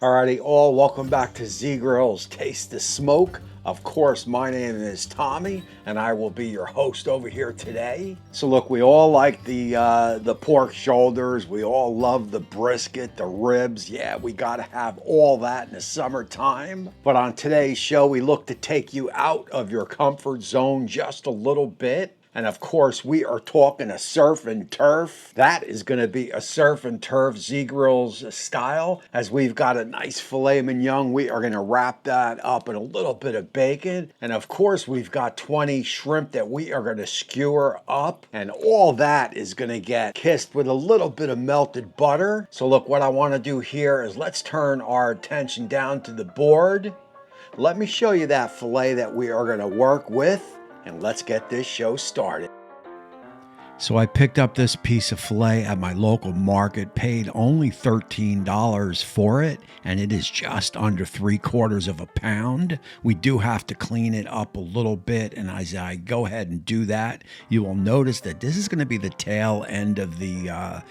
Alrighty, all welcome back to Z Grill's Taste the Smoke. Of course, my name is Tommy, and I will be your host over here today. So look, we all like the pork shoulders. We all love the brisket, the ribs. Yeah, we gotta have all that in the summertime. But on today's show, we look to take you out of your comfort zone just a little bit. And of course, we are talking a surf and turf. That is going to be a surf and turf Z Grill's style. As we've got a nice filet mignon, we are going to wrap that up in a little bit of bacon. And of course, we've got 20 shrimp that we are going to skewer up. And all that is going to get kissed with a little bit of melted butter. So look, what I want to do here is let's turn our attention down to the board. Let me show you that filet that we are going to work with. And let's get this show started. So I picked up this piece of filet at my local market, paid only $13 for it, and it is just under 3/4 of a pound. We do have to clean it up a little bit, and as I go ahead and do that, you will notice that this is going to be the tail end of the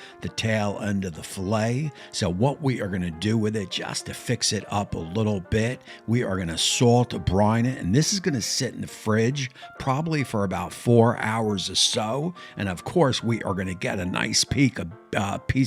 filet. So what we are going to do with it, just to fix it up a little bit, we are going to salt brine it, and this is going to sit in the fridge probably for about 4 hours or so. And of course, we are going to get a nice piece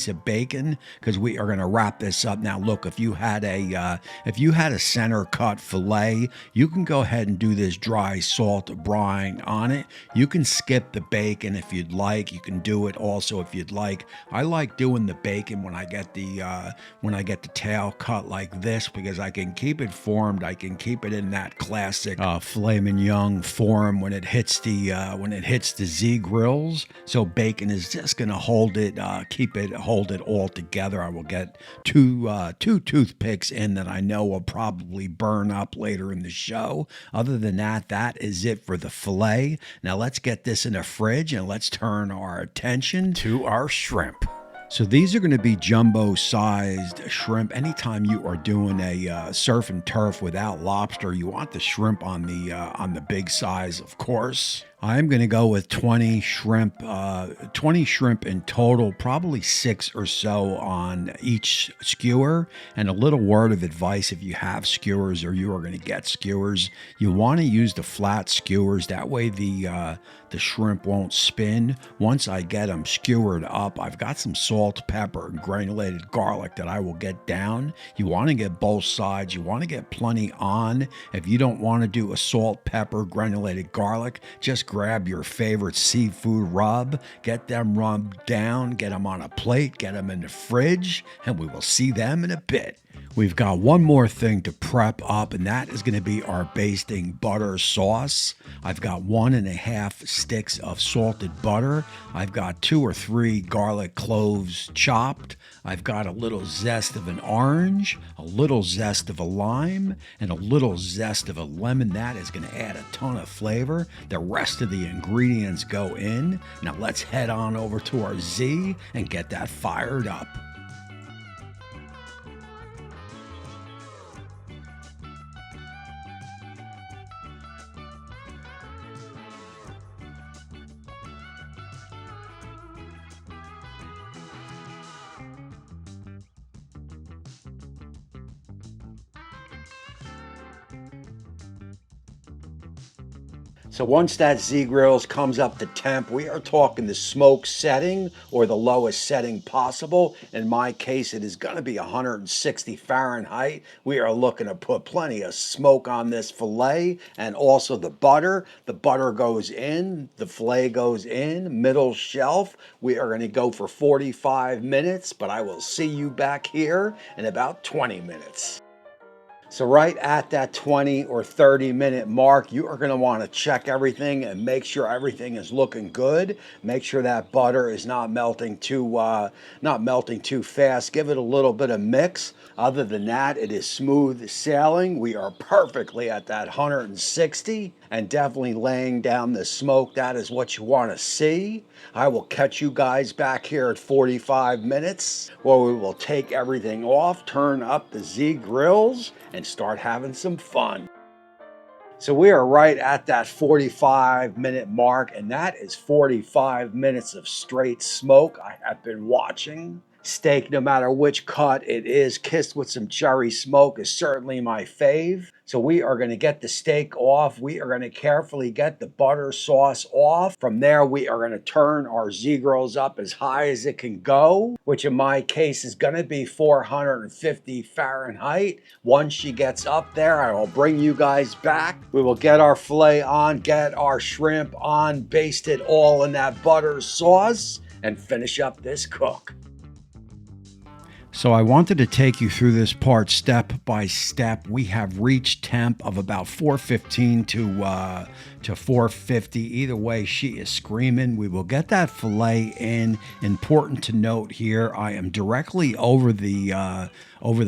of bacon because we are going to wrap this up. Now, look, if you had a center cut filet, you can go ahead and do this dry salt brine on it. You can skip the bacon if you'd like. You can do it also if you'd like. I like doing the bacon when I get the tail cut like this because I can keep it formed. I can keep it in that classic filet mignon form when it hits the Z grills. So bacon is just going to hold it all together. I will get two toothpicks in that I know will probably burn up later in the show. Other than that, that is it for the filet. Now let's get this in the fridge and let's turn our attention to our shrimp. So these are going to be jumbo-sized shrimp. Anytime you are doing a surf and turf without lobster, you want the shrimp on the big size, of course. I'm going to go with 20 shrimp in total, probably 6 or so on each skewer. And a little word of advice, if you have skewers or you are going to get skewers, you want to use the flat skewers. That way the shrimp won't spin. Once I get them skewered up, I've got some salt, pepper, and granulated garlic that I will get down. You want to get both sides. You want to get plenty on. If you don't want to do a salt, pepper, granulated garlic, just grab your favorite seafood rub, get them rubbed down, get them on a plate, get them in the fridge, and we will see them in a bit. We've got one more thing to prep up, and that is going to be our basting butter sauce. I've got 1.5 sticks of salted butter. I've got 2 or 3 garlic cloves chopped. I've got a little zest of an orange, a little zest of a lime, and a little zest of a lemon. That is going to add a ton of flavor. The rest of the ingredients go in. Now let's head on over to our Z and get that fired up. So once that Z Grills comes up to temp, we are talking the smoke setting or the lowest setting possible. In my case, it is going to be 160 Fahrenheit. We are looking to put plenty of smoke on this filet and also the butter. The butter goes in, the filet goes in, middle shelf. We are going to go for 45 minutes, but I will see you back here in about 20 minutes. So right at that 20 or 30 minute mark, you are going to want to check everything and make sure everything is looking good. Make sure that butter is not melting too fast. Give it a little bit of mix. Other than that, it is smooth sailing. We are perfectly at that 160 and definitely laying down the smoke. That is what you want to see. I will catch you guys back here at 45 minutes where we will take everything off, turn up the Z grills, and start having some fun. So we are right at that 45-minute mark, and that is 45 minutes of straight smoke. I have been watching Steak, no matter which cut it is, kissed with some cherry smoke is certainly my fave. So we are going to get the steak off. We are going to carefully get the butter sauce off. From there, we are going to turn our Z-grills up as high as it can go, which in my case is going to be 450 Fahrenheit. Once she gets up there, I will bring you guys back. We will get our filet on, get our shrimp on, baste it all in that butter sauce, and finish up this cook. So I wanted to take you through this part step by step. We have reached temp of about 415 to 450. Either way, she is screaming. We will get that filet in. Important to note here, I am directly over the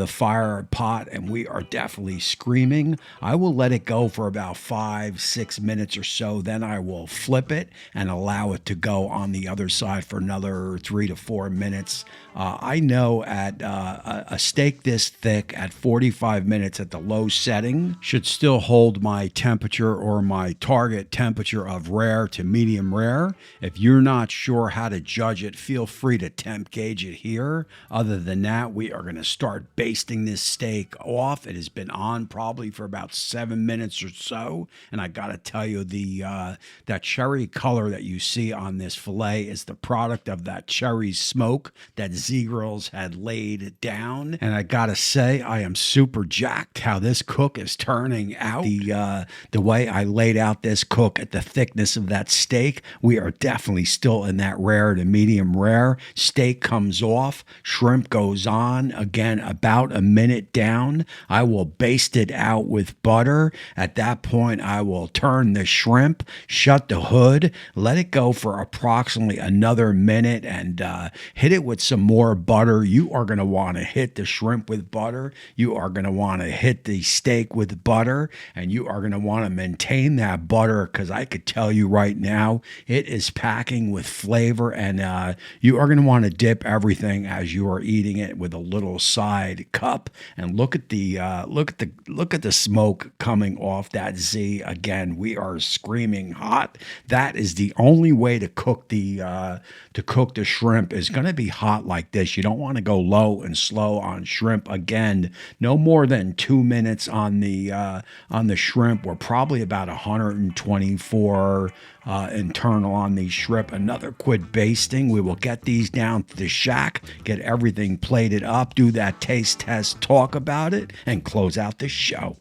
fire pot, and we are definitely screaming. I will let it go for about 5-6 minutes or so. Then I will flip it and allow it to go on the other side for another 3 to 4 minutes. I know at a steak this thick at 45 minutes at the low setting should still hold my temperature or my target temperature of rare to medium rare. If you're not sure how to judge it, feel free to temp gauge it here. Other than that, we are going to start basting this steak off. It has been on probably for about 7 minutes or so, and I gotta tell you, that cherry color that you see on this filet is the product of that cherry smoke that Z-Grills had laid down. And I gotta say, I am super jacked how this cook is turning out. The way I laid out this cook at the thickness of that steak, we are definitely still in that rare to medium rare. Steak comes off, shrimp goes on. Again, about a minute down, I will baste it out with butter. At that point, I will turn the shrimp, shut the hood, let it go for approximately another minute, and hit it with some more butter. You are going to want to hit the shrimp with butter. You are going to want to hit the steak with butter, and you are going to want to maintain that butter, because I could tell you right now, it is packing with flavor, and you are going to want to dip everything as you are eating it with a little side cup. And look at the smoke coming off that Z. Again, we are screaming hot. That is the only way to cook the shrimp, is going to be hot like this. You don't want to go low and slow on shrimp. Again, no more than 2 minutes on the shrimp. We're probably about 124 internal on these shrimp. Another quick basting. We will get these down to the shack, get everything plated up, do that taste test, talk about it, and close out the show.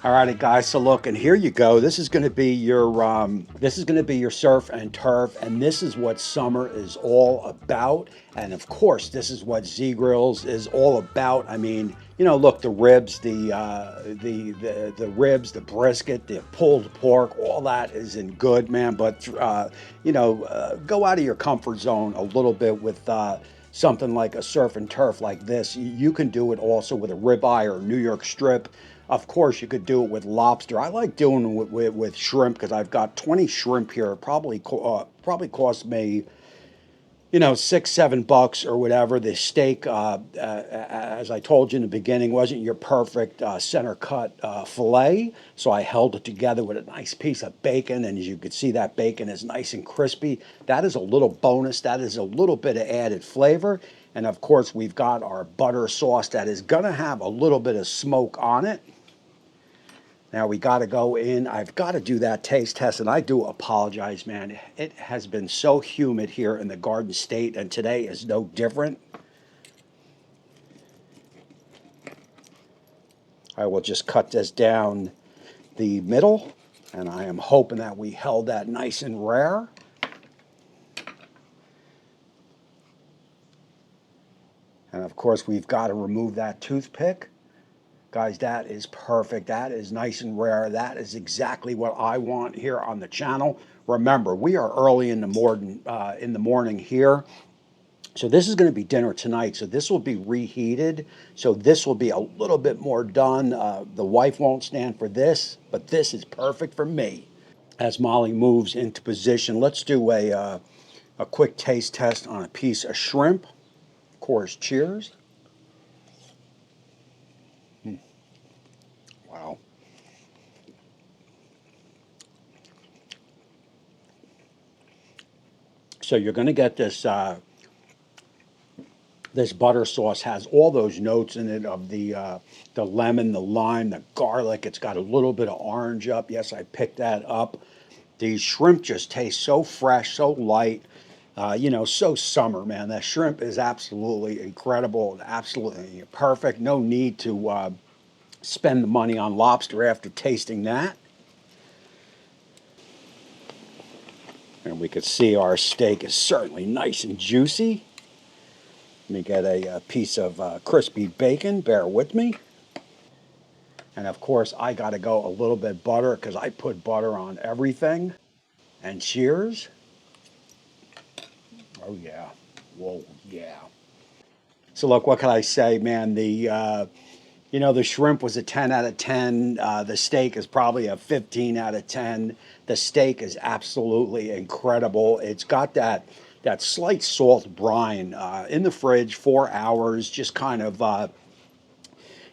All righty, guys. So look, and here you go. This is going to be your surf and turf, and this is what summer is all about. And of course, this is what Z-Grills is all about. I mean, you know, look, the ribs, the ribs, the brisket, the pulled pork, all that is in good, man. But go out of your comfort zone a little bit with something like a surf and turf like this. You can do it also with a ribeye or New York strip. Of course, you could do it with lobster. I like doing it with shrimp, because I've got 20 shrimp here. It probably cost me, $6-7 or whatever. The steak, as I told you in the beginning, wasn't your perfect center cut filet. So I held it together with a nice piece of bacon. And as you can see, that bacon is nice and crispy. That is a little bonus. That is a little bit of added flavor. And of course, we've got our butter sauce that is going to have a little bit of smoke on it. Now we got to go in. I've got to do that taste test, and I do apologize, man. It has been so humid here in the Garden State, and today is no different. I will just cut this down the middle, and I am hoping that we held that nice and rare. And of course, we've got to remove that toothpick. Guys, that is perfect. That is nice and rare. That is exactly what I want here on the channel. Remember, we are early in the morning here. So this is going to be dinner tonight. So this will be reheated. So this will be a little bit more done. The wife won't stand for this, but this is perfect for me. As Molly moves into position, let's do a quick taste test on a piece of shrimp. Of course, cheers. Wow. So you're going to get this This butter sauce has all those notes in it of the lemon, the lime, the garlic. It's got a little bit of orange up. Yes, I picked that up. These shrimp just taste so fresh, so light, so summer, man. That shrimp is absolutely incredible, absolutely perfect. No need to spend the money on lobster after tasting that. And we could see our steak is certainly nice and juicy. Let me get a piece of crispy bacon. Bear with me. And of course, I got to go a little bit butter because I put butter on everything. And cheers. Oh, yeah. Whoa, yeah. So, look, what can I say, man? The shrimp was a 10 out of 10. The steak is probably a 15 out of 10. The steak is absolutely incredible. It's got that slight salt brine in the fridge, 4 hours, just kind of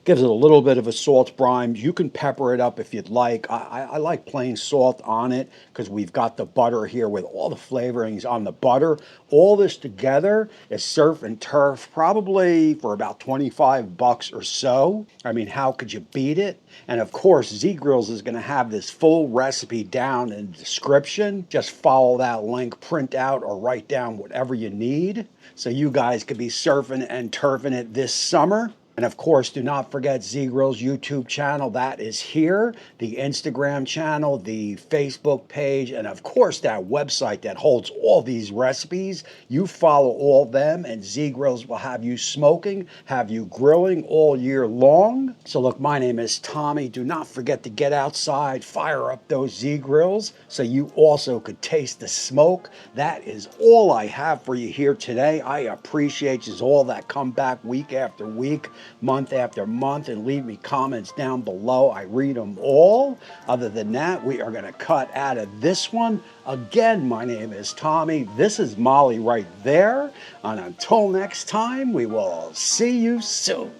gives it a little bit of a salt brine. You can pepper it up if you'd like. I like plain salt on it because we've got the butter here with all the flavorings on the butter. All this together is surf and turf, probably for about 25 bucks or so. I mean, how could you beat it? And of course, Z-Grills is going to have this full recipe down in the description. Just follow that link, print out or write down whatever you need so you guys could be surfing and turfing it this summer. And of course, do not forget Z-Grill's YouTube channel. That is here. The Instagram channel, the Facebook page, and of course, that website that holds all these recipes. You follow all of them, and Z-Grills will have you smoking, have you grilling all year long. So look, my name is Tommy. Do not forget to get outside, fire up those Z-Grills so you also could taste the smoke. That is all I have for you here today. I appreciate you all that come back week after week, month after month, and leave me comments down below. I read them all. Other than that, we are going to cut out of this one. Again, my name is Tommy. This is Molly right there. And until next time, we will see you soon.